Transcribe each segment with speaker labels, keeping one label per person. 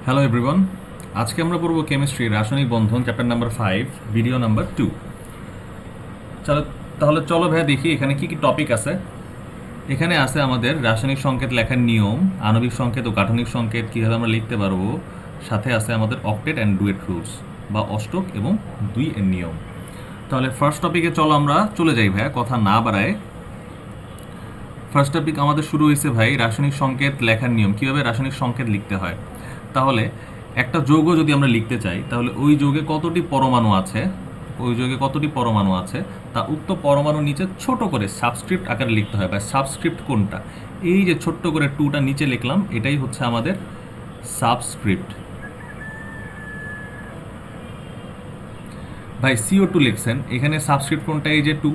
Speaker 1: Hello everyone, আজকে আমরা পড়ব কেমিস্ট্রি রাসায়নিক বন্ধন চ্যাপ্টার নাম্বার 5 ভিডিও নাম্বার 2। চলো তাহলে চলো ভাইয়া দেখি এখানে কি কি টপিক আছে। এখানে আছে আমাদের রাসায়নিক সংকেত লেখার নিয়ম, আণবিক সংকেত ও গাঠনিক সংকেত কীভাবে আমরা লিখতে পারবো, সাথে আছে আমাদের অক্টেট অ্যান্ড ডুয়েট রুলস বা অষ্টক এবং দুই এর নিয়ম। তাহলে ফার্স্ট টপিকে চলো আমরা চলে যাই ভাইয়া, কথা না বাড়ায়। ফার্স্ট টপিক আমাদের শুরু হয়েছে ভাই রাসায়নিক সংকেত লেখার নিয়ম, কীভাবে রাসায়নিক সংকেত লিখতে হয়। তাহলে একটা যৌগ যদি আমরা লিখতে চাই তাহলে ওই যৌগে কতটি পরমাণু আছে, তা উক্ত পরমাণুর নিচে ছোট করে সাবস্ক্রিপ্ট আকারে লিখতে হয়। বা সাবস্ক্রিপ্ট কোনটা, এই যে ছোট্ট করে টুটা নিচে লিখলাম, এটাই হচ্ছে আমাদের সাবস্ক্রিপ্ট। ভাই CO2 লিখছেন, এখানে সাবস্ক্রিপ্ট কোনটা, এই যে 2।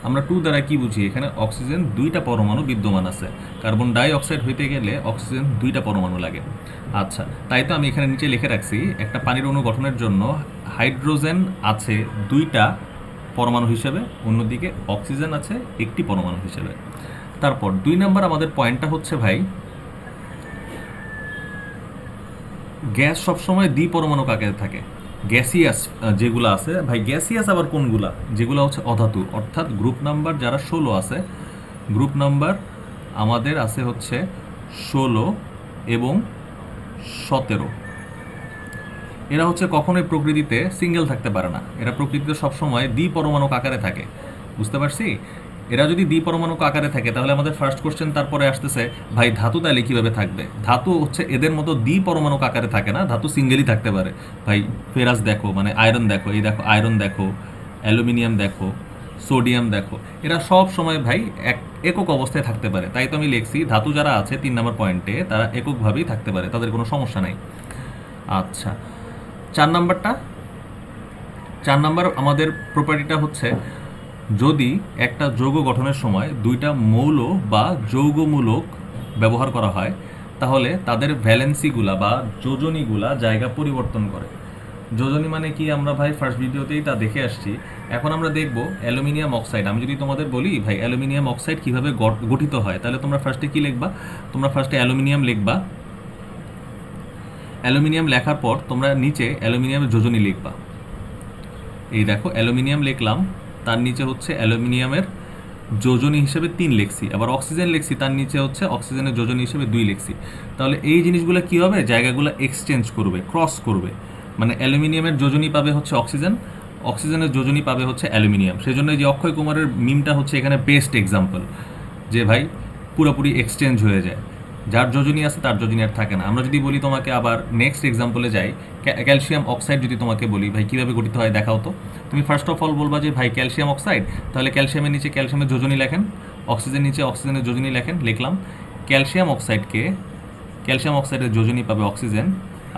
Speaker 1: আমরা 2 দ্বারা কি বুঝি, এখানে অক্সিজেন 2টা পরমাণু বিদ্যমান আছে। কার্বন ডাই অক্সাইড হইতে গেলে অক্সিজেন 2টা পরমাণু লাগে। আচ্ছা, তাই তো আমি এখানে নিচে লিখে রাখছি একটা পানির অণু গঠনের জন্য হাইড্রোজেন আছে 2টা পরমাণু হিসেবে, অন্যদিকে অক্সিজেন আছে 1টি পরমাণু হিসেবে। তারপর 2 নাম্বার আমাদের পয়েন্টটা হচ্ছে ভাই, গ্যাস সবসময় দ্বিপরমাণু আকারে থাকে। গ্যাসিয়াস যেগুলো আছে ভাই, গ্যাসিয়াস আবার কোনগুলা, যেগুলো হচ্ছে অধাতু, অর্থাৎ গ্রুপ নাম্বার যারা 16 আছে, গ্রুপ নাম্বার আমাদের আছে হচ্ছে 16 এবং 17। এরা হচ্ছে কখনোই প্রকৃতিতে সিঙ্গেল থাকতে পারে না, এরা প্রকৃতিতে সবসময় দ্বিপরমাণু আকারে থাকে। বুঝতে পারছি? এরা যদি দ্বিপরমাণু আকারে থাকে তাহলে আমাদের ফার্স্ট কোশ্চেন তারপরে আসতেছে, ভাই ধাতু তাহলে কীভাবে থাকবে। ধাতু হচ্ছে এদের মতো দ্বিপরমাণু আকারে থাকে না, ধাতু সিঙ্গেলই থাকতে পারে। ভাই ফেরাস দেখো, মানে আয়রন দেখো, এই দেখো আয়রন দেখো, অ্যালুমিনিয়াম দেখো, সোডিয়াম দেখো, এরা সব সময় ভাই একক অবস্থায় থাকতে পারে। তাই তো আমি লিখছি ধাতু যারা আছে 3 নম্বর পয়েন্টে তারা এককভাবেই থাকতে পারে, তাদের কোনো সমস্যা নাই। আচ্ছা, 4 নাম্বার আমাদের প্রপার্টিটা হচ্ছে, যদি একটা যৌগ গঠনের সময় 2টা মৌল বা যৌগমূলক ব্যবহার করা হয় তাহলে তাদের ভ্যালেন্সিগুলা বা যোজনীগুলা জায়গা পরিবর্তন করে। যোজনী মানে কি আমরা ভাই ফার্স্ট ভিডিওতেই তা দেখে আসছি। এখন আমরা দেখব অ্যালুমিনিয়াম অক্সাইড। আমি যদি তোমাদের বলি ভাই অ্যালুমিনিয়াম অক্সাইড কীভাবে গঠিত হয়, তাহলে তোমরা ফার্স্টে কি লিখবা, তোমরা ফার্স্টে অ্যালুমিনিয়াম লিখবা। অ্যালুমিনিয়াম লেখার পর তোমরা নিচে অ্যালুমিনিয়ামের যোজনী লিখবা। এই দেখো অ্যালুমিনিয়াম লিখলাম, তার নিচে হচ্ছে অ্যালুমিনিয়ামের যোজনী হিসেবে 3 লিখছি, আবার অক্সিজেন লিখছি, তার নিচে হচ্ছে অক্সিজেনের যোজনী হিসেবে 2 লিখছি। তাহলে এই জিনিসগুলো কী হবে, জায়গাগুলো এক্সচেঞ্জ করবে, ক্রস করবে। মানে অ্যালুমিনিয়ামের যোজনী পাবে হচ্ছে অক্সিজেন, অক্সিজেনের যোজনী পাবে হচ্ছে অ্যালুমিনিয়াম। সেই জন্য যে অক্ষয় কুমারের মিমটা হচ্ছে এখানে বেস্ট এক্সাম্পল, যে ভাই পুরোপুরি এক্সচেঞ্জ হয়ে যায়, যার যোজনী আছে তার যোজনী আর থাকে না। আমরা যদি বলি তোমাকে, আবার নেক্সট এক্সাম্পলে যাই, ক্যালসিয়াম অক্সাইড যদি তোমাকে বলি ভাই কীভাবে গঠিত হয় দেখাও তো, তুমি ফার্স্ট অফ অল বলবা যে ভাই ক্যালসিয়াম অক্সাইড, তাহলে ক্যালসিয়ামের নিচে ক্যালসিয়ামের যোজনী লেখেন, অক্সিজেন নিচে অক্সিজেনের যোজনী লেখেন, লিখলাম। ক্যালসিয়াম অক্সাইডের যোজনী পাবে অক্সিজেন,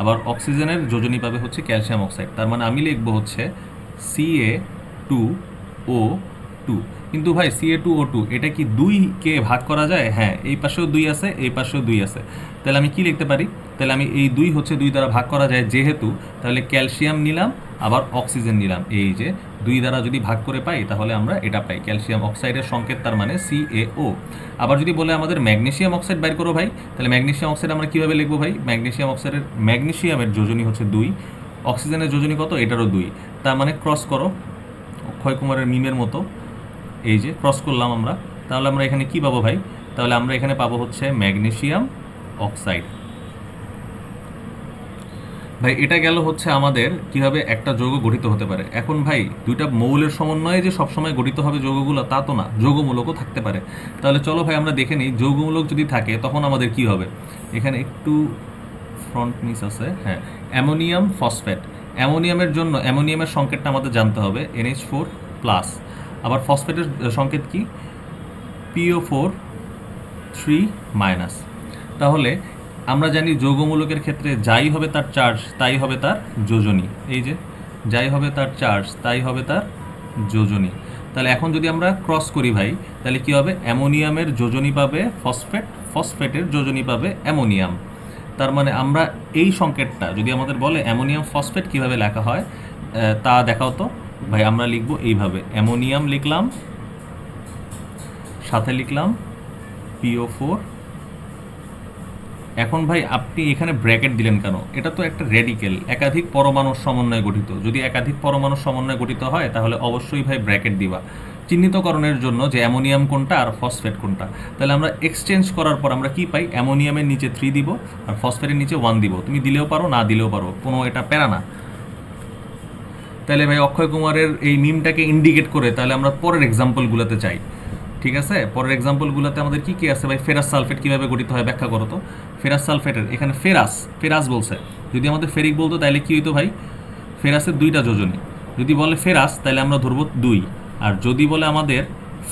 Speaker 1: আবার অক্সিজেনের যোজনী পাবে হচ্ছে ক্যালসিয়াম অক্সাইড। তার মানে আমি লিখবো হচ্ছে Ca2O2। কিন্তু ভাই Ca2O2 এটা কি 2কে ভাগ করা যায়? হ্যাঁ, এই পাশেও 2 আছে, এই পাশেও 2 আছে। তাহলে আমি কি লিখতে পারি, তাহলে আমি এই 2 হচ্ছে 2 দ্বারা ভাগ করা যায় যেহেতু, তাহলে ক্যালসিয়াম নিলাম আবার অক্সিজেন নিলাম, এই যে 2 দ্বারা যদি ভাগ করে পাই তাহলে আমরা এটা পাই ক্যালসিয়াম অক্সাইডের সংকেত, তার মানে CaO। আবার যদি বলে আমাদের ম্যাগনেসিয়াম অক্সাইড বাইর করো ভাই, তাহলে ম্যাগনেসিয়াম অক্সাইড আমরা কীভাবে লিখবো ভাই, ম্যাগনেসিয়ামের যোজনী হচ্ছে 2, অক্সিজেনের যোজনী কত, এটারও 2। তার মানে ক্রস করো, অক্ষয় কুমারের মিমের মতো, এই যে ক্রস করলাম আমরা। তাহলে আমরা এখানে কি পাবো ভাই, তাহলে আমরা এখানে পাবো হচ্ছে ম্যাগনেসিয়াম অক্সাইড। ভাই এটা গেল হচ্ছে আমাদের কিভাবে একটা যৌগ গঠিত হতে পারে। এখন ভাই 2টা মৌলের সমন্বয়ে যে সবসময় গঠিত হবে যৌগগুলো তা তো না, যৌগমূলকও থাকতে পারে। তাহলে চলো ভাই আমরা দেখে নিই যৌগমূলক যদি থাকে তখন আমাদের কি হবে। এখানে একটু ফ্রন্ট মিস আছে, হ্যাঁ, অ্যামোনিয়াম ফসফেট। অ্যামোনিয়ামের জন্য অ্যামোনিয়ামের সংকেতটা আমাদের জানতে হবে NH4+। আবার ফসফেটের সংকেত কি, PO4 3-। তাহলে আমরা জানি যৌগমূলকের ক্ষেত্রে যাই হবে তার চার্জ তাই হবে তার যোজনী, এই যে যাই হবে তার চার্জ তাই হবে তার যোজনী। তাহলে এখন যদি আমরা ক্রস করি ভাই, তাহলে কি হবে, অ্যামোনিয়ামের যোজনী পাবে ফসফেট, ফসফেটের যোজনী পাবে অ্যামোনিয়াম। তার মানে আমরা এই সংকেতটা যদি আমাদের বলে অ্যামোনিয়াম ফসফেট কীভাবে লেখা হয় তা দেখাও তো ভাই। আমরা লিখব এইভাবে, অ্যামোনিয়াম লিখলাম, সাথে লিখলাম PO4 এখন ভাই আপনি এখানে ব্র্যাকেট দিলেন কেন? এটা তো একটা রেডিকেল, একাধিক পরমাণুর সমন্বয়ে গঠিত। যদি একাধিক পরমাণুর সমন্বয়ে গঠিত হয় তাহলে অবশ্যই ভাই ব্র্যাকেট দিবা চিহ্নিতকরণের জন্য, যে অ্যামোনিয়াম কোনটা আর ফসফেট কোনটা। তাহলে আমরা এক্সচেঞ্জ করার পর আমরা কি পাই? অ্যামোনিয়ামের নিচে 3 দিব আর ফসফেটের নিচে 1 দিব। তুমি দিলেও পারো, না দিলেও পারো, কোনো এটা প্যারা না। তাহলে ভাই অক্ষয় কুমারের এই মিমটাকে ইন্ডিকেট করে তাহলে আমরা পরের এক্সাম্পলগুলোতে চাই। ঠিক আছে, পরের এক্সাম্পলগুলোতে আমাদের কি কি আছে ভাই? ফেরাস সালফেট কীভাবে গঠিত হয় ব্যাখ্যা করো তো। ফেরাস সালফেটের এখানে ফেরাস বলছে, যদি আমাদের ফেরিক বলতো তাহলে কি হইতো ভাই? ফেরাসের 2টা যোজনী। যদি বলে ফেরাস তাহলে আমরা ধরবো 2, আর যদি বলে আমাদের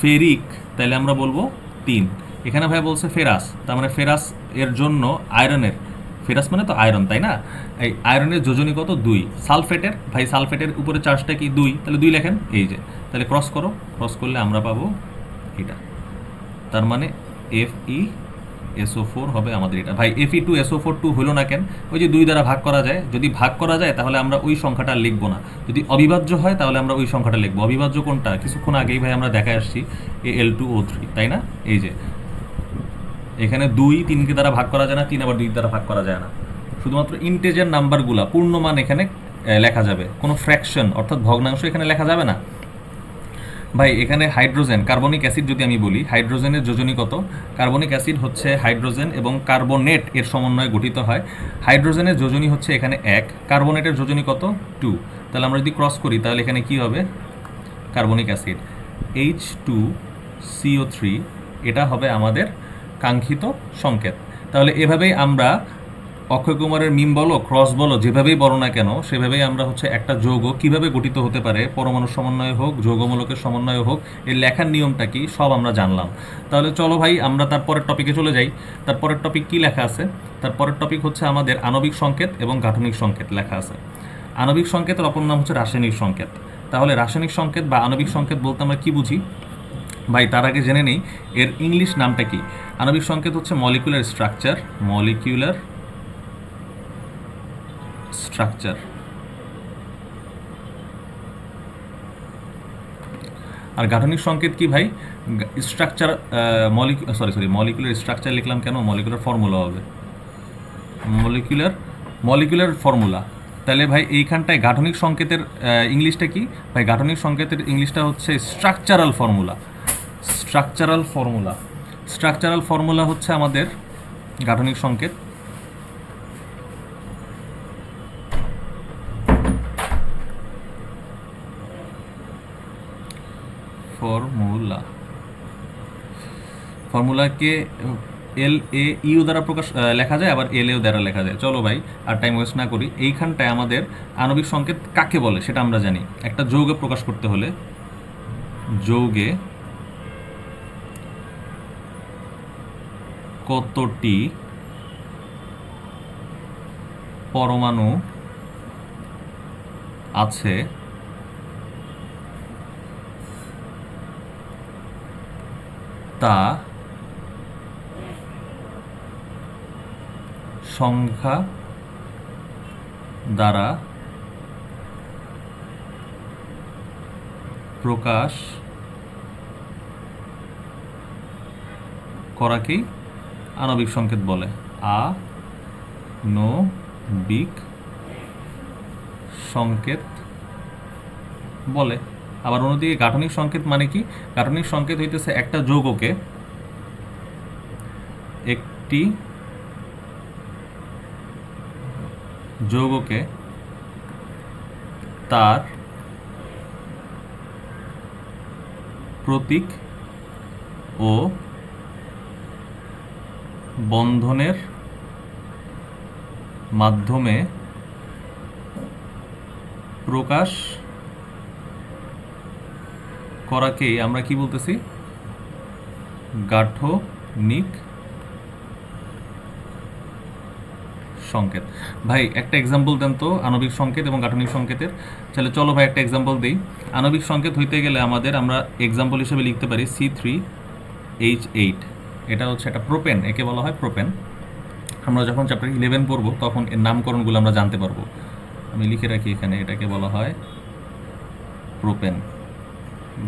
Speaker 1: ফেরিক তাহলে আমরা বলবো 3। এখানে ভাই বলছে ফেরাস, তার মানে ফেরাস এর জন্য আয়রনের, ফেরাস মানে তো আয়রন তাই না, এই আয়রনের যোজনী কত? 2। সালফেটের ভাই, সালফেটের উপরে চার্জটা কি? 2, তাহলে 2 লেখেন, এই যে। তাহলে ক্রস করো, ক্রস করলে আমরা পাবো এটা। তার মানে FeSO4 হবে আমাদের এটা। ভাই Fe2SO4 হলো না কেন? ওই যে 2 দ্বারা ভাগ করা যায়, যদি ভাগ করা যায় তাহলে আমরা ওই সংখ্যাটা লিখবো না। যদি অবিভাজ্য হয় তাহলে আমরা ওই সংখ্যাটা লিখবো। অবিভাজ্য কোনটা? কিছুক্ষণ আগেই ভাই আমরা দেখে আসছি, Al2O3, তাই না? এই যে এখানে 2 3কে দ্বারা ভাগ করা যায় না, 3 আবার 2 দ্বারা ভাগ করা যায় না। শুধুমাত্র ইন্টেজার নাম্বারগুলা, পূর্ণমান এখানে লেখা যাবে, কোনো ফ্র্যাকশন অর্থাৎ ভগ্নাংশ এখানে লেখা যাবে না। ভাই এখানে হাইড্রোজেন, কার্বনিক অ্যাসিড যদি আমি বলি, হাইড্রোজেনের যোজনী কত? কার্বনিক অ্যাসিড হচ্ছে হাইড্রোজেন এবং কার্বনেট এর সমন্বয়ে গঠিত হয়। হাইড্রোজেনের যোজনী হচ্ছে এখানে 1, কার্বনেটের যোজনী কত? 2। তাহলে আমরা যদি ক্রস করি তাহলে এখানে কি হবে? কার্বনিক অ্যাসিড H2CO3, এটা হবে আমাদের কাঙ্ক্ষিত সংকেত। তাহলে এভাবেই আমরা অক্ষয় কুমারের মিম বলো, ক্রস বলো, যেভাবেই বলো না কেন, সেভাবেই আমরা হচ্ছে একটা যৌগ কিভাবে গঠিত হতে পারে, পরমাণুর সমন্বয় হোক, যৌগমূলকের সমন্বয় হোক, এর লেখার নিয়মটা কি সব আমরা জানলাম। তাহলে চলো ভাই আমরা তারপরের টপিকে চলে যাই। তারপরের টপিক কি লেখা আছে? তারপরের টপিক হচ্ছে আমাদের আণবিক সংকেত এবং গাঠনিক সংকেত লেখা আছে। আণবিক সংকেতের অপর নাম হচ্ছে রাসায়নিক সংকেত। তাহলে রাসায়নিক সংকেত বা আণবিক সংকেত বলতে আমরা কি বুঝি ভাই? তার আগে জেনে নেই এর ইংলিশ নামটা কি। আণবিক সংকেত হচ্ছে মলিকুলার স্ট্রাকচার, মলিকুলার স্ট্রাকচার। আর গাঠনিক সংকেত কি ভাই? স্ট্রাকচার, মলিকুলার স্ট্রাকচার লিখলাম কেন? মলিকুলার ফর্মুলা হবে, মলিকুলার ফর্মুলা। তাহলে ভাই এইখানটায় গাঠনিক সংকেতের ইংলিশটা কি ভাই? গাঠনিক সংকেতের ইংলিশটা হচ্ছে স্ট্রাকচারাল ফর্মুলা। স্ট্রাকচারাল ফর্মুলা হচ্ছে আমাদের গাঠনিক সংকেত। ফর্মুলাকে LAU দ্বারা প্রকাশ লেখা যায়, আবার LAO দ্বারা লেখা যায়। চলো ভাই আর টাইম ওয়েস্ট না করি, এইখানটায় আমাদের আণবিক সংকেত কাকে বলে সেটা আমরা জানি। একটা যৌগে প্রকাশ করতে হলে, যৌগে কতটি পরমাণু আছে তা সংখ্যা দ্বারা প্রকাশ করাকেই আণবিক সংকেত বলে। আণবিক সংকেত বলে। আবার অন্যদিকে গাঠনিক সংকেত মানে কি? গাঠনিক সংকেত হইতেছে একটা যৌগকে, একটি যৌগকে তার প্রতীক ও বন্ধনের মাধ্যমে প্রকাশ করাকেই আমরা কি বলতেছি? গাঠনিক সংকেত। ভাই একটা এক্সাম্পল দেন তো আণবিক সংকেত এবং গাঠনিক সংকেতের। তাহলে চলো ভাই একটা এক্সাম্পল দিই। আণবিক সংকেত হইতে গেলে আমরা এক্সাম্পল হিসেবে লিখতে পারি C3H8। এটা হচ্ছে একটা প্রোপেন, একে বলা হয় প্রোপেন। আমরা যখন চ্যাপ্টার 11 পড়বো তখন এর নামকরণগুলো আমরা জানতে পারবো। আমি লিখে রাখি এখানে, এটাকে বলা হয় প্রোপেন,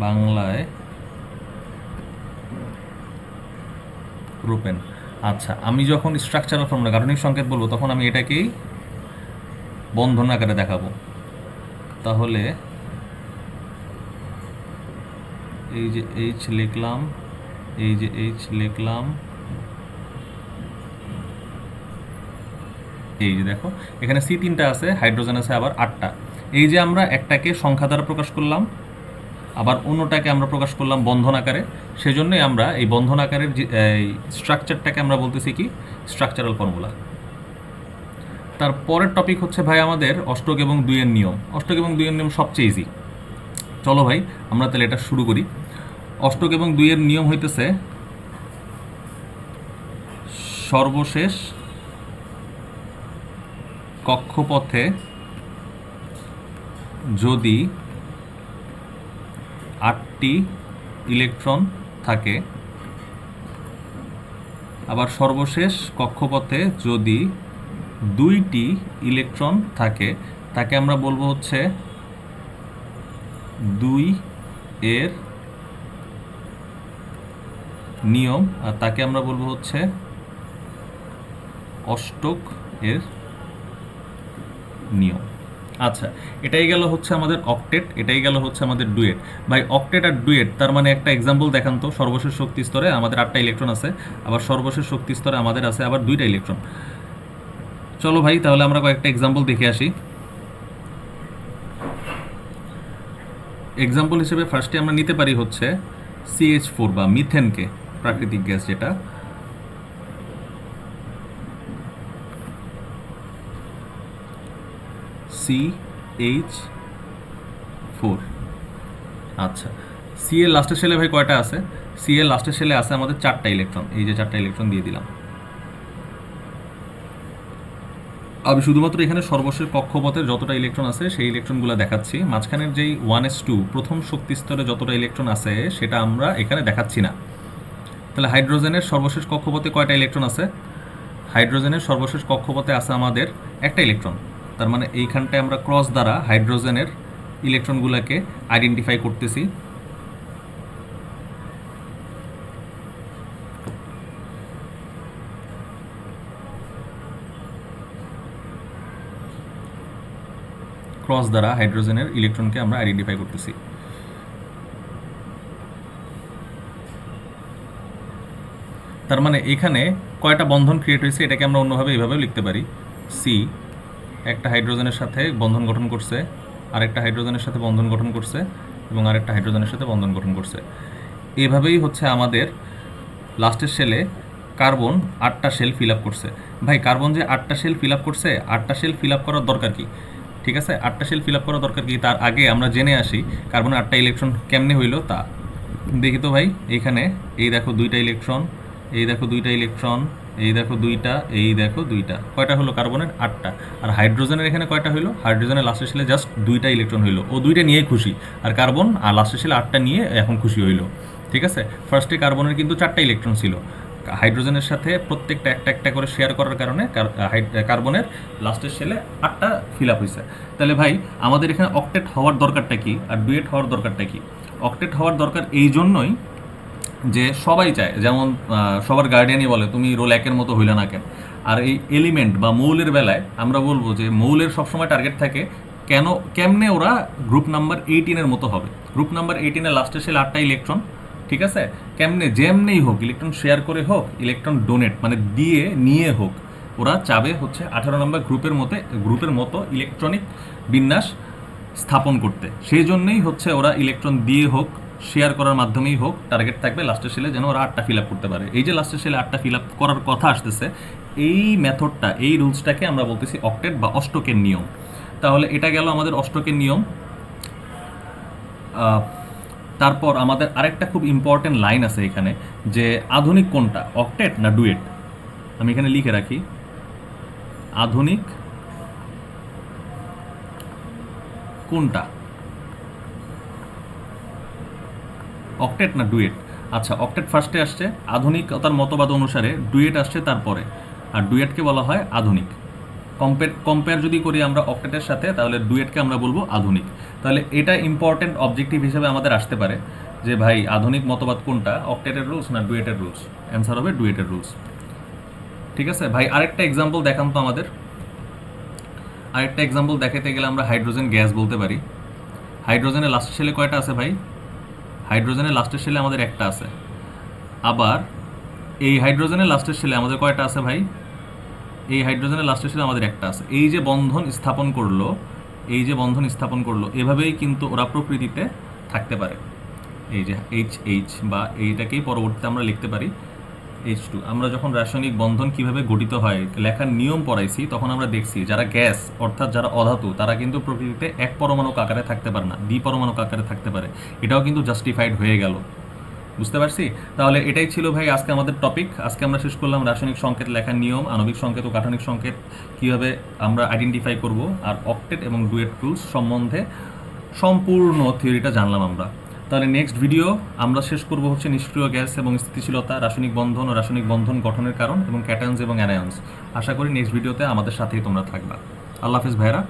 Speaker 1: বাংলায় প্রোপেন। আচ্ছা, আমি যখন স্ট্রাকচারাল ফর্মুলা গাঠনিক সংকেত বলবো তখন আমি এটাকেই বন্ধন আকারে দেখাবো। তাহলে এই যে এইচ লিখলাম, এই যে এইচ লিখলাম, এই যে দেখো এখানে সি 3টা আছে, হাইড্রোজেন আছে আবার 8টা। এই যে আমরা একটাকে সংখ্যা দ্বারা প্রকাশ করলাম, আবার অন্যটাকে আমরা প্রকাশ করলাম বন্ধন আকারে, সেজন্যই আমরা এই বন্ধন আকারের যে এই স্ট্রাকচারটাকে আমরা বলতেছি কি স্ট্রাকচারাল ফর্মুলা। তার পরের টপিক হচ্ছে ভাই আমাদের অষ্টক এবং দুইয়ের নিয়ম। অষ্টক এবং দুইয়ের নিয়ম সবচেয়ে ইজি। চলো ভাই আমরা তাহলে এটা শুরু করি। অষ্টক এবং দুইয়ের নিয়ম হইতেছে সর্বশেষ কক্ষপথে যদি 8টি ইলেকট্রন থাকে, আবার সর্বশেষ কক্ষপথে যদি 2টি ইলেকট্রন থাকে, তাকে আমরা বলবো হচ্ছে 2 এর নিয়ম, আর তাকে আমরা বলবো হচ্ছে অষ্টক এর নিয়ম। আচ্ছা, এটাই গেল হচ্ছে আমাদের অক্টেট, এটাই গেল হচ্ছে আমাদের ডুয়েট। ভাই অক্টেট আর ডুয়েট তার মানে একটা এক্সাম্পল দেখান তো। সর্বশেষ শক্তি স্তরে আমাদের 8টা ইলেকট্রন আছে, আবার সর্বশেষ শক্তি স্তরে আমাদের আছে আবার 2টা ইলেকট্রন। চলো ভাই তাহলে আমরা কয়েকটা এক্সাম্পল দেখে আসি। এক্সাম্পল হিসেবে ফার্স্টে আমরা নিতে পারি হচ্ছে CH4 বা মিথেনকে, প্রাকৃতিক গ্যাস যেটা। CH4। আচ্ছা, সি এর লাস্টের সেলে ভাই কয়টা আছে? সি এর লাস্টের সেলে আছে আমাদের 4টা ইলেকট্রন। এই যে 4টা ইলেকট্রন দিয়ে দিলাম। আমি শুধুমাত্র এখানে সর্বশেষ কক্ষপথের যতটা ইলেকট্রন আছে সেই ইলেকট্রনগুলো দেখাচ্ছি। মাঝখানের যেই 1s2 প্রথম শক্তি স্তরে যতটা ইলেকট্রন আছে সেটা আমরা এখানে দেখাচ্ছি না। তাহলে হাইড্রোজেনের সর্বশেষ কক্ষপথে কয়টা ইলেকট্রন আছে? হাইড্রোজেনের সর্বশেষ কক্ষপথে আছে আমাদের একটা ইলেকট্রন। তার মানে এইখানটায় আমরা ক্রস দ্বারা হাইড্রোজেনের ইলেকট্রনগুলোকে আইডেন্টিফাই করতেছি। ক্রস দ্বারা হাইড্রোজেনের ইলেকট্রনকে আমরা আইডেন্টিফাই করতেছি। তার মানে এখানে কয়টা বন্ধন ক্রিয়েট হয়েছে এটাকে আমরা অন্যভাবে এইভাবেও লিখতে পারি। সি একটা হাইড্রোজেনের সাথে বন্ধন গঠন করছে, আরেকটা হাইড্রোজেনের সাথে বন্ধন গঠন করছে, এবং আরেকটা হাইড্রোজেনের সাথে বন্ধন গঠন করছে। এভাবেই হচ্ছে আমাদের লাস্টের সেলে কার্বন 8টা শেল ফিল আপ করছে। ভাই কার্বন যে 8টা শেল ফিল আপ করছে, 8টা শেল ফিল আপ করার দরকার কি? ঠিক আছে, 8টা শেল ফিল আপ করার দরকার কি তার আগে আমরা জেনে আসি কার্বনের 8টা ইলেকট্রন কেমনে হইলো তা দেখি তো ভাই। এইখানে এই দেখো 2টা ইলেকট্রন, এই দেখো 2টা ইলেকট্রন, এই দেখো 2টা, এই দেখো 2টা। কয়টা হলো কার্বনের? 8টা। আর হাইড্রোজেনের এখানে কয়টা হইলো? হাইড্রোজেনের লাস্টের সেলে জাস্ট 2টা ইলেকট্রন হইলো, ও 2টা নিয়েই খুশি। আর কার্বন আর লাস্টের সেলে 8টা নিয়ে এখন খুশি হইলো। ঠিক আছে, ফার্স্টে কার্বনের কিন্তু 4টা ইলেকট্রন ছিল, হাইড্রোজেনের সাথে প্রত্যেকটা একটা একটা করে শেয়ার করার কারণে কার্বনের লাস্টের সেলে 8টা ফিল আপ হয়েছে। তাহলে ভাই আমাদের এখানে অক্টেট হওয়ার দরকারটা কি আর ডুয়েট হওয়ার দরকারটা কি? অক্টেট হওয়ার দরকার এই জন্যই যে সবাই চায়, যেমন সবার গার্ডিয়ানই বলে তুমি রোল 1-এর মতো হইলে না কেন। আর এই এলিমেন্ট বা মৌলের বেলায় আমরা বলবো যে মৌলের সবসময় টার্গেট থাকে কেমনে ওরা গ্রুপ নাম্বার 18-এর মতো হবে। গ্রুপ নাম্বার 18-এর লাস্টে সেল 8টা ইলেকট্রন, ঠিক আছে, কেমনে যেমনেই হোক, ইলেকট্রন শেয়ার করে হোক, ইলেকট্রন ডোনেট মানে দিয়ে নিয়ে হোক, ওরা চাবে হচ্ছে 18 নম্বর গ্রুপের মতো ইলেকট্রনিক বিন্যাস স্থাপন করতে। সেই জন্যই হচ্ছে ওরা ইলেকট্রন দিয়ে হোক, শেয়ার করার মাধ্যমেই হোক, টার্গেট থাকবে লাস্টের সেলে যেন ওরা 8টা ফিল আপ করতে পারে। এই যে লাস্টের সেলে 8টা ফিল আপ করার কথা আসতেছে, এই মেথডটা, এই রুলসটাকে আমরা বলতেছি অক্টেট বা অষ্টকের নিয়ম। তাহলে এটা গেল আমাদের অষ্টকের নিয়ম। তারপর আমাদের আরেকটা খুব ইম্পর্টেন্ট লাইন আছে এখানে, যে আধুনিক কোনটা, অক্টেট না ডুয়েট। আমি এখানে লিখে রাখি, আধুনিক কোনটা, অক্টেট না ডুয়েট। আচ্ছা, অক্টেট ফার্স্টে আসছে, আধুনিকতার মতবাদ অনুসারে ডুয়েট আসছে তারপরে, আর ডুয়েটকে বলা হয় আধুনিক। কম্পেয়ার যদি করি আমরা অক্টেটের সাথে, তাহলে ডুয়েটকে আমরা বলবো আধুনিক। তাহলে এটা ইম্পর্টেন্ট অবজেক্টিভ হিসেবে আমাদের আসতে পারে যে ভাই আধুনিক মতবাদ কোনটা, অক্টেটের রুলস না ডুয়েটের রুলস? অ্যান্সার হবে ডুয়েটের রুলস। ঠিক আছে ভাই, আরেকটা এক্সাম্পল দেখান তো আমাদের। আরেকটা এক্সাম্পল দেখাতে গেলে আমরা হাইড্রোজেন গ্যাস বলতে পারি। হাইড্রোজেনের লাস্টের শেলে কয়টা আছে ভাই? হাইড্রোজেনের লাস্টের শেলে আমাদের একটা আছে। আবার এই হাইড্রোজেনের লাস্টের শেলে আমাদের কয়টা আছে ভাই? এই হাইড্রোজেনের লাস্টের শেলে আমাদের একটা আছে। এই যে বন্ধন স্থাপন করলো, এই যে বন্ধন স্থাপন করলো, এভাবেই কিন্তু ওরা প্রকৃতিতে থাকতে পারে। এই যে এইচ এইচ বা এইটাকেই পরবর্তীতে আমরা লিখতে পারি H2। আমরা যখন রাসায়নিক বন্ধন কিভাবে গঠিত হয় লেখার নিয়ম পড়াইছি, তখন আমরা দেখছি যারা গ্যাস অর্থাৎ যারা অধাতু তারা কিন্তু প্রকৃতিতে এক পরমাণু আকারে থাকতে পারে না, দ্বিপরমাণু আকারে থাকতে পারে। এটাও কিন্তু জাস্টিফাইড হয়ে গেল। বুঝতে পারছি? তাহলে এটাই ছিল ভাই আজকে আমাদের টপিক। আজকে আমরা শেষ করলাম রাসায়নিক সংকেত লেখার নিয়ম, আণবিক সংকেত ও কাঠনিক সংকেত কীভাবে আমরা আইডেন্টিফাই করব, আর অক্টেট এবং ডুয়েট টুলস সম্বন্ধে সম্পূর্ণ থিওরিটা জানলাম আমরা। তাহলে নেক্সট ভিডিও আমরা শেষ করব হচ্ছে নিষ্ক্রিয় গ্যাস এবং স্থিতিশীলতা, রাসায়নিক বন্ধন ও রাসায়নিক বন্ধন গঠনের কারণ এবং ক্যাটায়নস এবং অ্যানায়ন্স। আশা করি নেক্সট ভিডিওতে আমাদের সাথেই তোমরা থাকবা। আল্লাহ হাফেজ ভাইরা।